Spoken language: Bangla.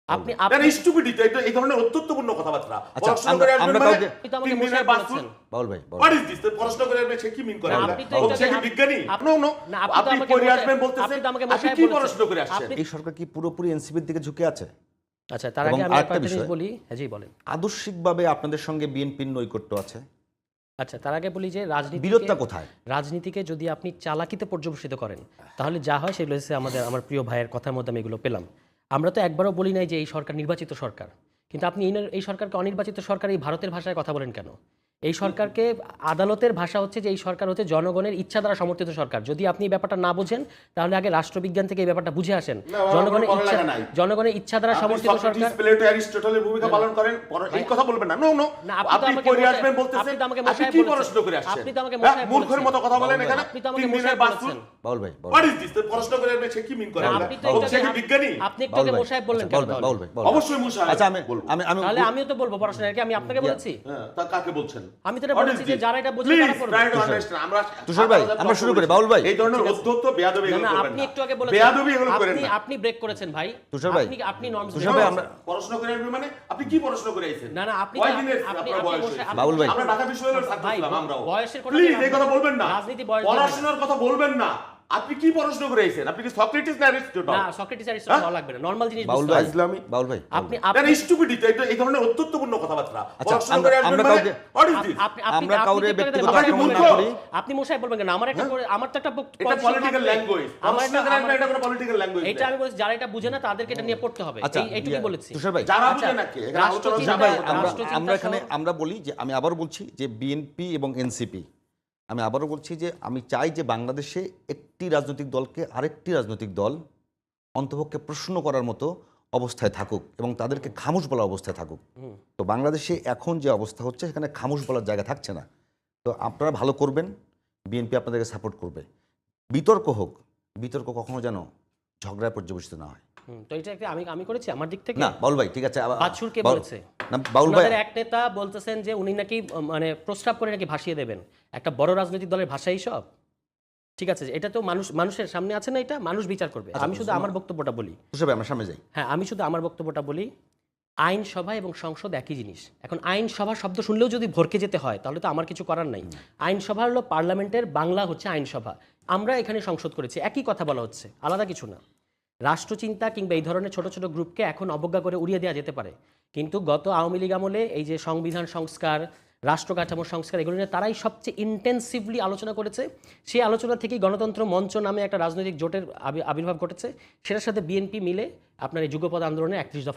আপনি স্টুপিডিটি এই ধরনের অত্যন্তপূর্ণ কথাবার্তা আচ্ছা, পড়াশোনা করে আসবেন আমরা মানে কাউকে- আপনি তো আমাকে 3 দিনের মশাই বাস বলেছেন। বাউল ভাই হোয়াট ইজ দিস পড়াশোনা করে আসবেন সে কি মিন করে না, আমরা আপনি তো ও এটা সে কি আপ- বিজ্ঞানী আপ- নো নো না, আপনি তো আপনি আমাকে পড়ে মশাই- আসবেন বলতেছেন আপনি তো আমাকে আপনি মশাই কি বলেছেন। পড়াশোনা করে আসছেন আপনি- এই সরকার কি পুরোপুরি এনসিপির দিকে ঝুঁকে আছে? আচ্ছা, তার এবং আগে আমি আরেকটা একটা জিনিস বিষয়- বলি। হ্যাঁ, জি বলেন। আদর্শিকভাবে আপনাদের সঙ্গে বিএনপির নৈকট্য আছে, আচ্ছা, তার আগে বলি যে বিরোধটা কোথায়? রাজনীতিকে যদি আপনি চালাকিতে পর্যবেসিত করেন, তাহলে যা হয় সেগুলো হচ্ছে আমার প্রিয় ভাইয়ের কথার মধ্যে আমি এগুলো পেলাম। আমরা তো একবারও বলি নাই যে এই সরকার নির্বাচিত সরকার, কিন্তু আপনি এই সরকারকে অনির্বাচিত সরকার এই ভারতের ভাষায় কথা বলেন কেন? এই সরকারকে আদালতের ভাষা হচ্ছে যে এই সরকার হচ্ছে জনগণের ইচ্ছা দ্বারা সমর্থিত সরকার। যদি আপনি এই ব্যাপারটা না বুঝেন, তাহলে আগে রাষ্ট্রবিজ্ঞান থেকে এই ব্যাপারটা বুঝে আসেন। জনগণের ইচ্ছা দ্বারা সমর্থিত সরকার। প্লেটো অ্যারিস্টটলের ভূমিকা পালন করেন, এই কথা বলবেন না। নো নো না, আপনি পড়ে আসবেন বলতেছেন আপনি তো আমাকে আপনি মশাই কি বলেছেন। পড়াশোনা করে আসছেন? আপনি তো আমাকে মশাই মূর্খের মতো কথা বলেন এখানে। আপনি তো আমাকে 3 দিনের মশাই বাস বলেছেন। বাউল ভাই, হোয়াট ইজ দিস পড়াশোনা করে আসবেন সে কি মিন করে না, আমরা আপনি তো ও এটা সে কি বিজ্ঞানী? আপনি একটু আগে মশাই বললেন কেন তাহলে? বাউল ভাই, অবশ্যই মুশাই। আচ্ছা, আমি বলবো। তাহলে আমিও তো বলবো পড়াশোনা কি আমি আপনাকে বলেছি? হ্যাঁ, তা কাকে বলছেন? আমি তো এটা বলেছি যে যারা এটা বোঝে তারা করবে। তুষার ভাই, আমরা শুরু করি। বাউল ভাই, এই ধরনের অধ্যত্ত বেয়াদবি না, এগুলো না, করবেন আপনি না। একটু আগে বলেছেন। বেয়াদবি এগুলো করেন না। আপনি ব্রেক করেছেন ভাই। তুষার ভাই, আপনি নর্মস। তুষার ভাই, আমরা পড়াশোনা করে আসবেন মানে আপনি কি পড়াশোনা করে আইছেন? না, না, আপনি কয় দিনের আপনার বয়স বসে- হয়েছে? বাউল ভাই। আমরা ঢাকা বিশ্ববিদ্যালয়ের ছাত্র ভাই, ছিলাম আমরাও। বয়সের কথা প্লিজ দিয়ে এই কথা বলবেন না। রাজনীতি বয়স দিয়ে পড়াশোনার কথা বলবেন না। আপনি কি পড়াশোনা করে আইছেন? আপনি কি সক্রেটিস না অ্যারিস্টটল? না, সক্রেটিস অ্যারিস্টটল হওয়া লাগবে না। নরমাল জিনিস বাউল বুঝতে ভাই, হবে। ইসলামী বাউল ভাই, আপনি স্টুপিডিটি এই ধরনের অত্যন্তপূর্ণ কথাবার্তা আচ্ছা, পড়াশোনা করে আসবেন আমরা মানে কাউকে- হোয়াট ইজ দিস? আমরা কাউরে ব্যক্তিগত আপনি কি আক্রমণ মূর্খ? না করি। আপনি মশাই বলবেন কেন? আমার তো একটা এটা পলিটিক্যাল ল্যাঙ্গুয়েজ। আমার পড়াশোনা করে আসবেন এটা কোনো পলিটিক্যাল ল্যাঙ্গুয়েজ। এটা আমি বলছি যারা এটা বুঝে না তাদেরকে এটা নিয়ে পড়তে হবে। আচ্ছা, এইটুকুই বলেছি। তুষার ভাই, যারা আচ্ছা, বুঝে নাকি এখানে আলোচনা রাষ্ট্রচিন্তা- তুষার ভাই, আমরা রাষ্ট্রচিন্তা আমরা এখানে সহ- আমরা বলি যে, আমি আবারও বলছি যে বিএনপি এবং এনসিপি, আমি আবারও বলছি যে আমি চাই যে বাংলাদেশে একটি রাজনৈতিক দলকে আরেকটি রাজনৈতিক দল অন্তপক্ষে প্রশ্ন করার মতো অবস্থায় থাকুক এবং তাদেরকে খামোশ বলা অবস্থায় থাকুক। তো বাংলাদেশে এখন যে অবস্থা হচ্ছে সেখানে খামোশ বলার জায়গা থাকছে না। তো আপনারা ভালো করবেন, বিএনপি আপনাদেরকে সাপোর্ট করবে। বিতর্ক হোক, বিতর্ক কখনো যেন ঝগড়ায় পর্যবেসিত না হয়। তো এটা একটা আমি করেছি আমার দিক থেকে। না বাউল ভাই, ঠিক আছে। বাছুর কে বলেছে? না বাউল ভাই, ওনাদের এক নেতা বলতেছেন যে উনি নাকি মানে প্রস্তাব করে নাকি ভাসিয়ে দেবেন। একটা বড় রাজনৈতিক দলের ভাষাই সব। ঠিক আছে, এটা তো মানুষের সামনে আছে না, এটা মানুষ বিচার করবে। আমি শুধু আমার বক্তব্যটা বলি। তুষার ভাই, আমরা সামনে যাই। হ্যাঁ, আমি শুধু আমার বক্তব্যটা বলি। আইনসভা এবং সংসদ একই জিনিস। এখন আইনসভা শব্দ শুনলেও যদি ভরকে যেতে হয় তাহলে তো আমার কিছু করার নাই। আইনসভা হলো পার্লামেন্টের বাংলা হচ্ছে আইনসভা। আমরা এখানে সংসদ করেছি, একই কথা বলা হচ্ছে, আলাদা কিছু না। রাষ্ট্রচিন্তা কিংবা এই ধরনের ছোট ছোট গ্রুপকে এখন অবজ্ঞা করে উড়িয়ে দেওয়া যেতে পারে, কিন্তু গত আওয়ামী লীগ আমলে এই যে সংবিধান সংস্কার, রাষ্ট্র কাঠামো সংস্কার, এগুলো নিয়ে তারাই সবচেয়ে ইন্টেন্সিভলি আলোচনা করেছে। সেই আলোচনা থেকেই গণতন্ত্র মঞ্চ নামে একটা রাজনৈতিক জোটের আবির্ভাব ঘটেছে। সেটার সাথে বিএনপি মিলে আপনার এই যুগপৎ আন্দোলনে 31 দফা